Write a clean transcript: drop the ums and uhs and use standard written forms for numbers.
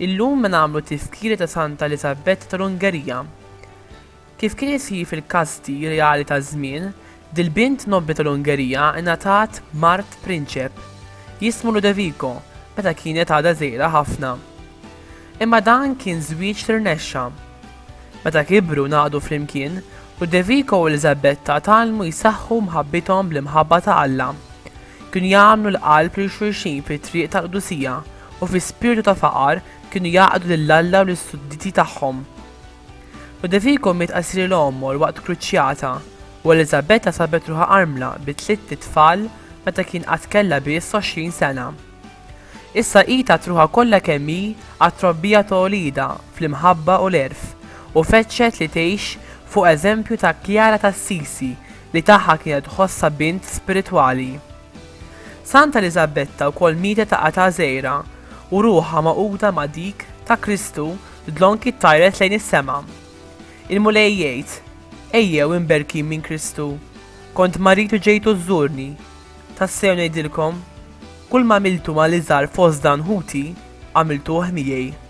Illum nagħmlu tifkiri ta' Sant Eliżabetta tal-Ungerija. Kif kien isir fil-kasti reali ta' żmien, dil-bint nobbi tal-Ungerija ingħatat mart prinċep jismu Ludovico meta kienet għadha żgħira ħafna. Imma dan kien żwieġ tirnexxa. Meta kibru ngħaqdu flimkien, Ludovico u Eliżabetta tgħallmu jsaħħu mħabbithom bl-imħabba ta' Alla. Kienu jagħmlu l-qalb lil xulxin fit-triq tal-Qdusija u fi spiritu ta' faqar kienu jaqgħdu lill-Alla u lis-sudditi tagħhom. Ludovico miet qasir l-ommor waqt kruċjata u Eliżabetta sabet ruħha armla bi 3 tfal meta kien qatt kellha biss 20 sena. Issa qita truħa kollha kemm hi għat-trobbija tolida fl-imħabba u l-erf u feċċet li tgħix fuq eżempju ta' Kjara tas-Sisi li tagħha kienet tħossha bint spiritwali. Sant Eliżabetta wkoll mietet ta' qata żgħira u ruħha maquda ma' dik ta' Kristu dlonki tajret lejn is-sema. Il-mulej jgħid: ejjew imberkin minn Kristu, kont marit u ġejtu żżurni. Tassew ngħidilkom, kull ma għamiltu mal-iżgħar fost dan ħuti għamiltuh miegħi.